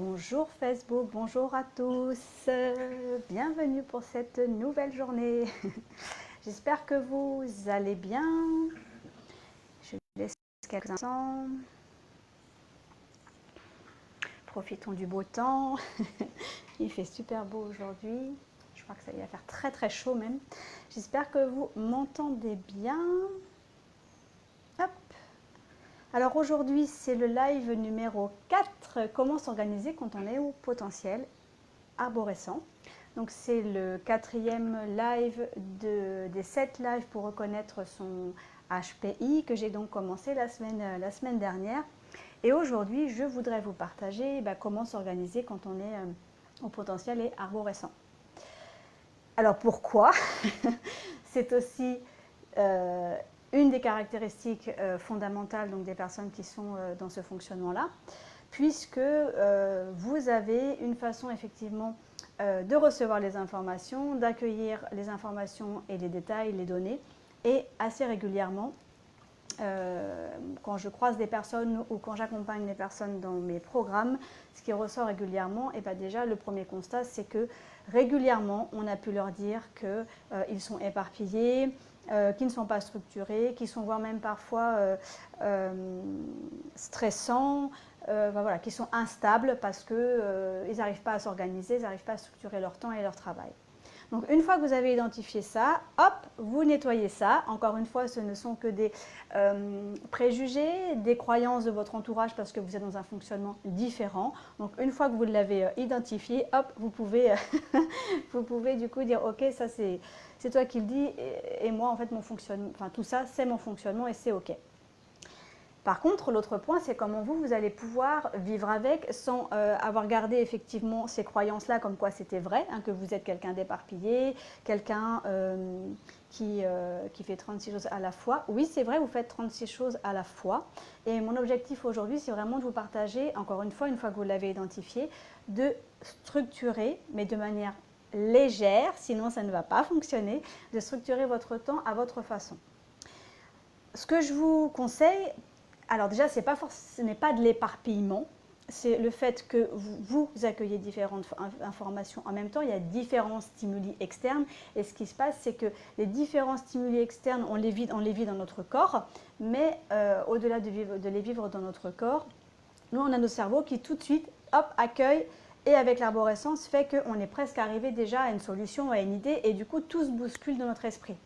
Bonjour Facebook, bonjour à tous, bienvenue pour cette nouvelle journée. J'espère que vous allez bien. Je vous laisse quelques instants. Profitons du beau temps. Il fait super beau aujourd'hui. Je crois que ça va faire très très chaud même. J'espère que vous m'entendez bien. Hop. Alors aujourd'hui, c'est le live numéro 4. Comment s'organiser quand on est au potentiel arborescent. Donc c'est le quatrième live des 7 lives pour reconnaître son HPI que j'ai donc commencé la semaine dernière. Et aujourd'hui, je voudrais vous partager comment s'organiser quand on est au potentiel et arborescent. Alors pourquoi? C'est aussi une des caractéristiques fondamentales donc, des personnes qui sont dans ce fonctionnement-là, puisque vous avez une façon effectivement de recevoir les informations, d'accueillir les informations et les détails, les données, et assez régulièrement, quand je croise des personnes ou quand j'accompagne des personnes dans mes programmes, ce qui ressort régulièrement, et déjà le premier constat, c'est que régulièrement, on a pu leur dire qu'ils sont éparpillés, qui ne sont pas structurés, qui sont voire même parfois stressants, voilà, qui sont instables parce qu'ils n'arrivent pas à s'organiser, ils n'arrivent pas à structurer leur temps et leur travail. Donc une fois que vous avez identifié ça, hop, vous nettoyez ça. Encore une fois, ce ne sont que des préjugés, des croyances de votre entourage parce que vous êtes dans un fonctionnement différent. Donc une fois que vous l'avez identifié, hop, vous pouvez, vous pouvez du coup dire ok, ça c'est toi qui le dis et moi en fait mon fonctionnement, enfin tout ça c'est mon fonctionnement et c'est ok. Par contre, l'autre point, c'est comment vous allez pouvoir vivre avec sans avoir gardé effectivement ces croyances-là comme quoi c'était vrai, hein, que vous êtes quelqu'un d'éparpillé, quelqu'un qui fait 36 choses à la fois. Oui, c'est vrai, vous faites 36 choses à la fois. Et mon objectif aujourd'hui, c'est vraiment de vous partager, encore une fois que vous l'avez identifié, de structurer, mais de manière légère, sinon ça ne va pas fonctionner, de structurer votre temps à votre façon. Ce que je vous conseille, alors déjà, ce n'est pas de l'éparpillement, c'est le fait que vous accueillez différentes informations en même temps, il y a différents stimuli externes et ce qui se passe, c'est que les différents stimuli externes, on les vit dans notre corps, mais au-delà de les vivre dans notre corps, nous on a nos cerveaux qui tout de suite, hop, accueillent et avec l'arborescence fait qu'on est presque arrivé déjà à une solution, à une idée et du coup tout se bouscule dans notre esprit.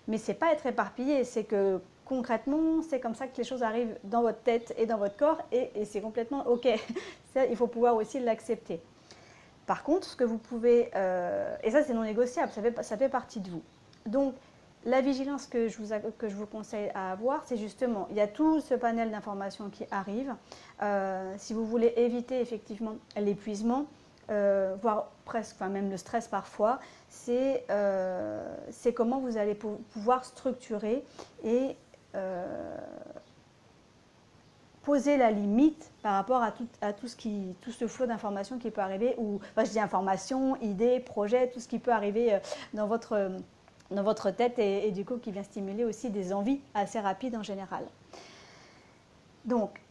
Mais c'est pas être éparpillé, c'est que concrètement, c'est comme ça que les choses arrivent dans votre tête et dans votre corps et c'est complètement ok. Ça, il faut pouvoir aussi l'accepter. Par contre, ce que vous pouvez, et ça c'est non négociable, ça fait partie de vous. Donc, la vigilance que je vous conseille à avoir, c'est justement, il y a tout ce panel d'informations qui arrive. Si vous voulez éviter effectivement l'épuisement, voire presque, enfin même le stress parfois, c'est comment vous allez pouvoir structurer et poser la limite par rapport à tout ce flot d'informations qui peut arriver, ou enfin, je dis informations, idées, projets, tout ce qui peut arriver dans votre tête et du coup qui vient stimuler aussi des envies assez rapides en général. Donc,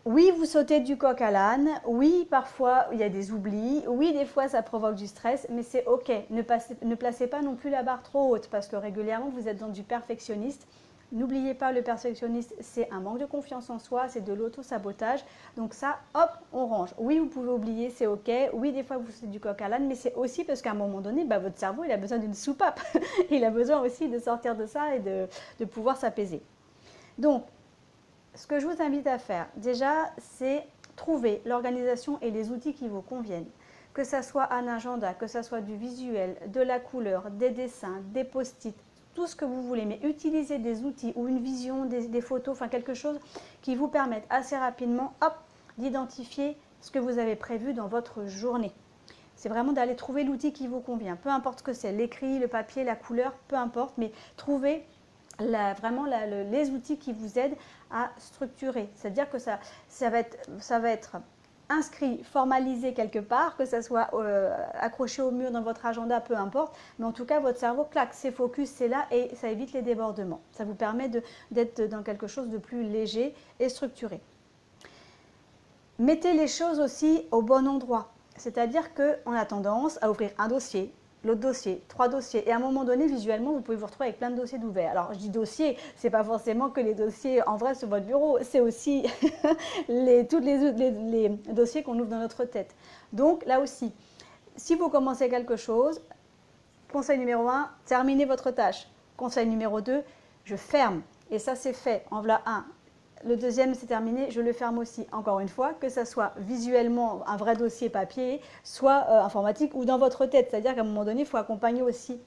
oui, vous sautez du coq à l'âne, oui, parfois il y a des oublis, oui, des fois ça provoque du stress, mais c'est ok. Ne placez pas non plus la barre trop haute parce que régulièrement vous êtes dans du perfectionniste. N'oubliez pas, le perfectionniste, c'est un manque de confiance en soi, c'est de l'auto-sabotage. Donc ça, hop, on range. Oui, vous pouvez oublier, c'est ok. Oui, des fois vous sautez du coq à l'âne, mais c'est aussi parce qu'à un moment donné, votre cerveau, il a besoin d'une soupape. Il a besoin aussi de sortir de ça et de pouvoir s'apaiser. Donc, ce que je vous invite à faire, déjà, c'est trouver l'organisation et les outils qui vous conviennent. Que ça soit un agenda, que ça soit du visuel, de la couleur, des dessins, des post-it, tout ce que vous voulez, mais utilisez des outils ou une vision, des photos, enfin quelque chose qui vous permette assez rapidement, hop, d'identifier ce que vous avez prévu dans votre journée. C'est vraiment d'aller trouver l'outil qui vous convient, peu importe ce que c'est, l'écrit, le papier, la couleur, peu importe, mais trouvez vraiment les outils qui vous aident à structurer. C'est-à-dire que ça va être inscrit, formalisé quelque part, que ça soit accroché au mur dans votre agenda, peu importe, mais en tout cas votre cerveau claque, c'est focus, c'est là et ça évite les débordements. Ça vous permet d'être dans quelque chose de plus léger et structuré. Mettez les choses aussi au bon endroit. C'est-à-dire qu'on a tendance à ouvrir un dossier, l'autre dossier, 3 dossiers. Et à un moment donné, visuellement, vous pouvez vous retrouver avec plein de dossiers d'ouverts. Alors, je dis dossier, c'est pas forcément que les dossiers en vrai sur votre bureau, c'est aussi tous les dossiers qu'on ouvre dans notre tête. Donc, là aussi, si vous commencez quelque chose, conseil numéro 1, terminez votre tâche. Conseil numéro 2, je ferme. Et ça, c'est fait. En voilà un. Le deuxième, c'est terminé, je le ferme aussi. Encore une fois, que ça soit visuellement un vrai dossier papier, soit informatique ou dans votre tête. C'est-à-dire qu'à un moment donné, il faut accompagner aussi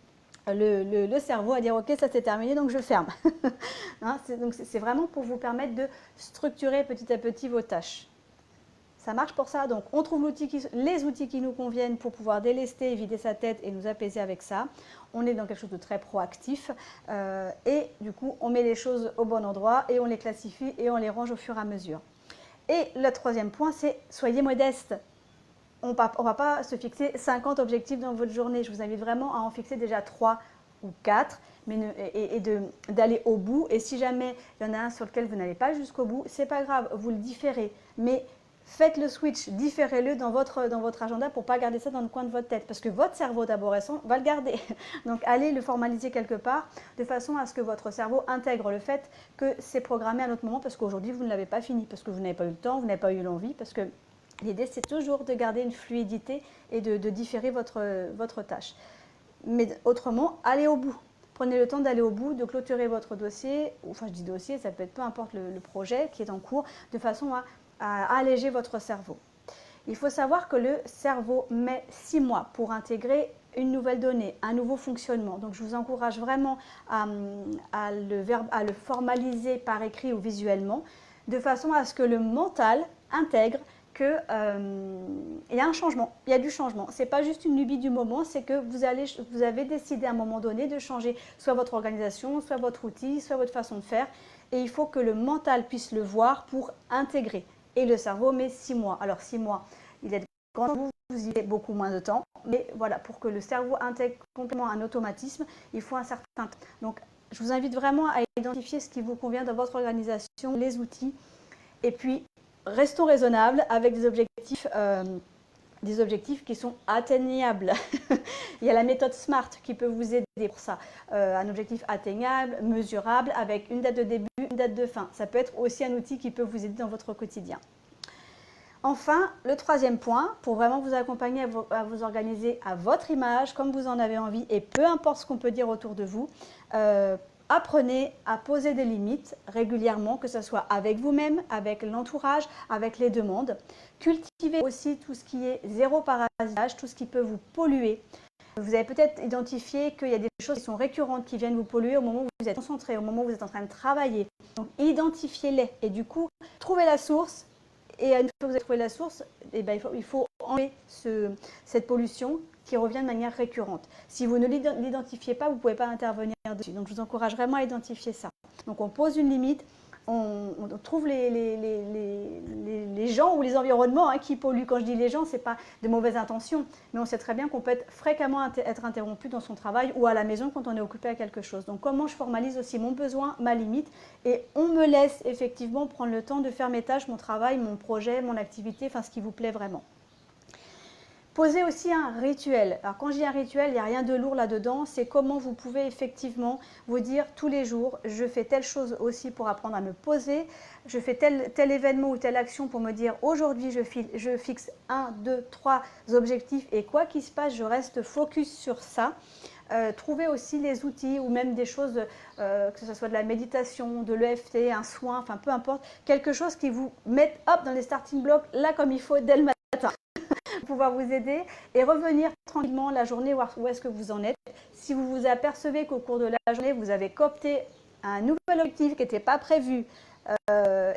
le cerveau à dire « Ok, ça c'est terminé, donc je ferme. » Hein, donc c'est vraiment pour vous permettre de structurer petit à petit vos tâches. Ça marche pour ça, donc on trouve les outils qui nous conviennent pour pouvoir délester, vider sa tête et nous apaiser avec ça. On est dans quelque chose de très proactif et du coup on met les choses au bon endroit et on les classifie et on les range au fur et à mesure. Et le troisième point, c'est soyez modeste. On ne va pas se fixer 50 objectifs dans votre journée. Je vous invite vraiment à en fixer déjà 3 ou 4 et d'aller au bout. Et si jamais il y en a un sur lequel vous n'allez pas jusqu'au bout, c'est pas grave, vous le différez. Mais faites le switch, différez-le dans votre agenda pour ne pas garder ça dans le coin de votre tête. Parce que votre cerveau d'arborescent va le garder. Donc allez le formaliser quelque part de façon à ce que votre cerveau intègre le fait que c'est programmé à un autre moment parce qu'aujourd'hui vous ne l'avez pas fini, parce que vous n'avez pas eu le temps, vous n'avez pas eu l'envie, parce que l'idée c'est toujours de garder une fluidité et de différer votre tâche. Mais autrement, allez au bout. Prenez le temps d'aller au bout, de clôturer votre dossier, enfin je dis dossier, ça peut être peu importe le projet qui est en cours, de façon à alléger votre cerveau. Il faut savoir que le cerveau met 6 mois pour intégrer une nouvelle donnée, un nouveau fonctionnement. Donc je vous encourage vraiment à le formaliser par écrit ou visuellement, de façon à ce que le mental intègre qu'il y a un changement, il y a du changement. Ce n'est pas juste une lubie du moment, c'est que vous avez décidé à un moment donné de changer soit votre organisation, soit votre outil, soit votre façon de faire. Et il faut que le mental puisse le voir pour intégrer. Et le cerveau met 6 mois. Alors 6 mois, il est grand, vous y avez beaucoup moins de temps. Mais voilà, pour que le cerveau intègre complètement un automatisme, il faut un certain temps. Donc je vous invite vraiment à identifier ce qui vous convient dans votre organisation, les outils. Et puis, restons raisonnables avec des objectifs qui sont atteignables. Il y a la méthode SMART qui peut vous aider pour ça. Un objectif atteignable, mesurable, avec une date de début, une date de fin. Ça peut être aussi un outil qui peut vous aider dans votre quotidien. Enfin, le troisième point, pour vraiment vous accompagner à vous organiser à votre image, comme vous en avez envie, et peu importe ce qu'on peut dire autour de vous, apprenez à poser des limites régulièrement, que ce soit avec vous-même, avec l'entourage, avec les demandes. Cultivez aussi tout ce qui est zéro parasitage, tout ce qui peut vous polluer. Vous avez peut-être identifié qu'il y a des choses qui sont récurrentes, qui viennent vous polluer au moment où vous êtes concentré, au moment où vous êtes en train de travailler. Donc identifiez-les et du coup, trouvez la source. Et une fois que vous avez trouvé la source, il faut enlever cette pollution qui revient de manière récurrente. Si vous ne l'identifiez pas, vous ne pouvez pas intervenir dessus. Donc je vous encourage vraiment à identifier ça. Donc on pose une limite, on trouve les gens ou les environnements qui polluent. Quand je dis les gens, ce n'est pas de mauvaises intentions, mais on sait très bien qu'on peut être fréquemment être interrompu dans son travail ou à la maison quand on est occupé à quelque chose. Donc comment je formalise aussi mon besoin, ma limite, et on me laisse effectivement prendre le temps de faire mes tâches, mon travail, mon projet, mon activité, enfin ce qui vous plaît vraiment. Posez aussi un rituel. Alors quand je dis un rituel, il n'y a rien de lourd là-dedans, c'est comment vous pouvez effectivement vous dire tous les jours, je fais telle chose aussi pour apprendre à me poser, je fais tel événement ou telle action pour me dire aujourd'hui je fixe 1, 2, 3 objectifs et quoi qu'il se passe, je reste focus sur ça. Trouvez aussi les outils ou même des choses, que ce soit de la méditation, de l'EFT, un soin, enfin peu importe, quelque chose qui vous mette dans les starting blocks là comme il faut dès le matin. Pouvoir vous aider et revenir tranquillement la journée, voir où est-ce que vous en êtes. Si vous vous apercevez qu'au cours de la journée, vous avez coopté un nouvel objectif qui n'était pas prévu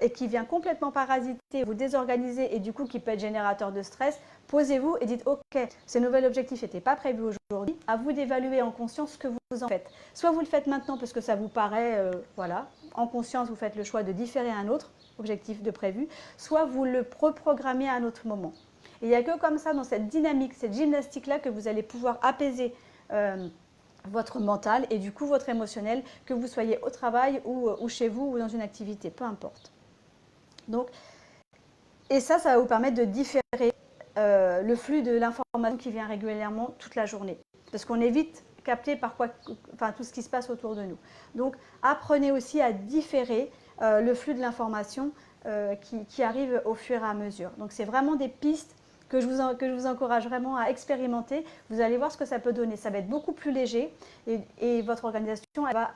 et qui vient complètement parasiter, vous désorganiser et du coup qui peut être générateur de stress, posez-vous et dites ok, ce nouvel objectif n'était pas prévu aujourd'hui, à vous d'évaluer en conscience ce que vous en faites. Soit vous le faites maintenant parce que ça vous paraît, voilà, en conscience vous faites le choix de différer un autre objectif de prévu, soit vous le reprogrammez à un autre moment. Et il n'y a que comme ça, dans cette dynamique, cette gymnastique-là, que vous allez pouvoir apaiser votre mental et du coup votre émotionnel, que vous soyez au travail ou chez vous ou dans une activité, peu importe. Donc, Et ça va vous permettre de différer le flux de l'information qui vient régulièrement toute la journée. Parce qu'on est vite capté par tout ce qui se passe autour de nous. Donc, apprenez aussi à différer le flux de l'information qui arrive au fur et à mesure. Donc, c'est vraiment des pistes que je vous encourage vraiment à expérimenter. Vous allez voir ce que ça peut donner. Ça va être beaucoup plus léger et votre organisation elle va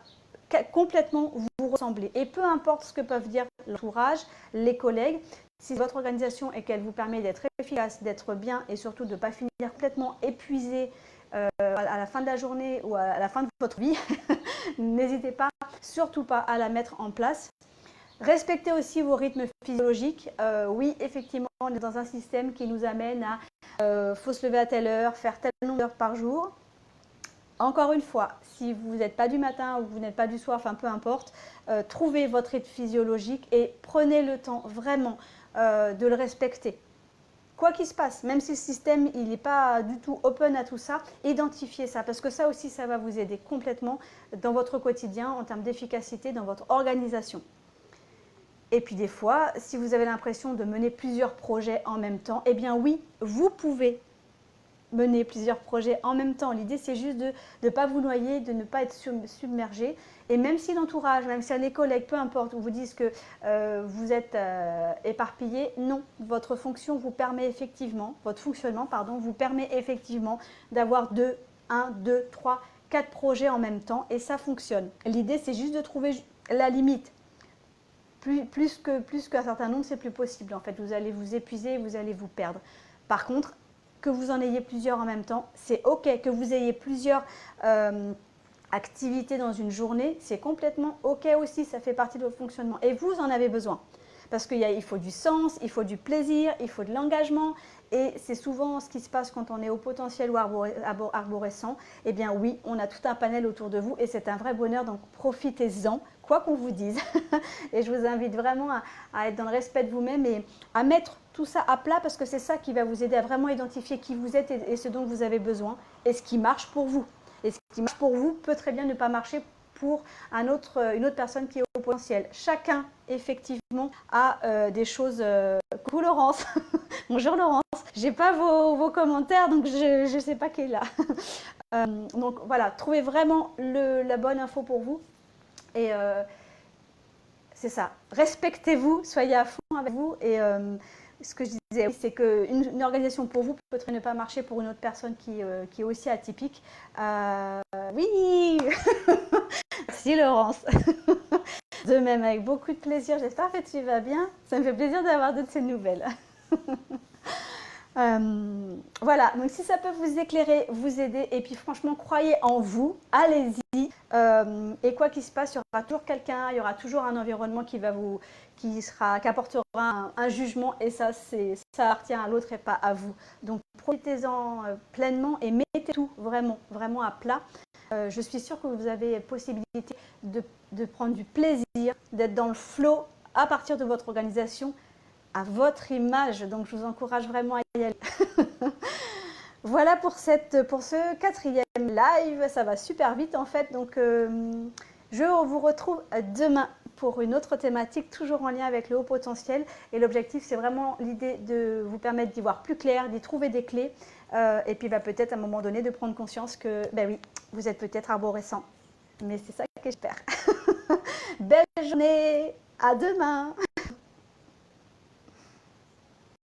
complètement vous ressembler. Et peu importe ce que peuvent dire l'entourage, les collègues, si votre organisation et qu'elle vous permet d'être efficace, d'être bien et surtout de ne pas finir complètement épuisé à la fin de la journée ou à la fin de votre vie, n'hésitez pas, surtout pas à la mettre en place. Respectez aussi vos rythmes physiologiques. Oui, effectivement, on est dans un système qui nous amène à faut se lever à telle heure, faire tel nombre d'heures par jour. Encore une fois, si vous n'êtes pas du matin ou vous n'êtes pas du soir, enfin peu importe, trouvez votre rythme physiologique et prenez le temps vraiment de le respecter. Quoi qu'il se passe, même si le système il n'est pas du tout open à tout ça, identifiez ça parce que ça aussi, ça va vous aider complètement dans votre quotidien en termes d'efficacité, dans votre organisation. Et puis des fois, si vous avez l'impression de mener plusieurs projets en même temps, eh bien oui, vous pouvez mener plusieurs projets en même temps. L'idée, c'est juste de ne pas vous noyer, de ne pas être submergé. Et même si l'entourage, même si les collègues, peu importe, vous disent que vous êtes éparpillé, non. Votre fonction vous permet effectivement, votre fonctionnement, pardon, vous permet effectivement d'avoir 1, 2, 3, 4 projets en même temps et ça fonctionne. L'idée, c'est juste de trouver la limite. Plus qu'un certain nombre, c'est plus possible. En fait, vous allez vous épuiser, vous allez vous perdre. Par contre, que vous en ayez plusieurs en même temps, c'est OK. Que vous ayez plusieurs activités dans une journée, c'est complètement OK aussi. Ça fait partie de votre fonctionnement. Et vous en avez besoin. Parce qu'il faut du sens, il faut du plaisir, il faut de l'engagement. Et c'est souvent ce qui se passe quand on est au potentiel ou arborescent. Eh bien oui, on a tout un panel autour de vous et c'est un vrai bonheur. Donc profitez-en, quoi qu'on vous dise. Et je vous invite vraiment à être dans le respect de vous-même et à mettre tout ça à plat parce que c'est ça qui va vous aider à vraiment identifier qui vous êtes et ce dont vous avez besoin et ce qui marche pour vous. Et ce qui marche pour vous peut très bien ne pas marcher pour une autre personne qui est au potentiel. Chacun, effectivement, a des choses... Coucou Laurence. Bonjour Laurence. J'ai pas vos commentaires, donc je ne sais pas qui est là. Donc voilà, trouvez vraiment la bonne info pour vous. Et c'est ça. Respectez-vous, soyez à fond avec vous. Et ce que je disais, c'est qu'une organisation pour vous peut ne pas marcher pour une autre personne qui est aussi atypique. Oui. Merci Laurence. De même, avec beaucoup de plaisir. J'espère que tu vas bien. Ça me fait plaisir d'avoir de ces nouvelles. Voilà, donc si ça peut vous éclairer, vous aider, et puis franchement, croyez en vous, allez-y. Et quoi qu'il se passe, il y aura toujours quelqu'un, il y aura toujours un environnement qui apportera un jugement, et ça appartient à l'autre et pas à vous. Donc profitez-en pleinement et mettez tout vraiment, vraiment à plat. Je suis sûre que vous avez possibilité de prendre du plaisir, d'être dans le flow à partir de votre organisation, à votre image. Donc, je vous encourage vraiment à y aller. Voilà pour ce 4e live. Ça va super vite en fait. Donc, je vous retrouve demain pour une autre thématique, toujours en lien avec le haut potentiel. Et l'objectif, c'est vraiment l'idée de vous permettre d'y voir plus clair, d'y trouver des clés. Et puis, peut-être à un moment donné, de prendre conscience que, ben oui, vous êtes peut-être arborescent. Mais c'est ça que j'espère. Belle journée. À demain.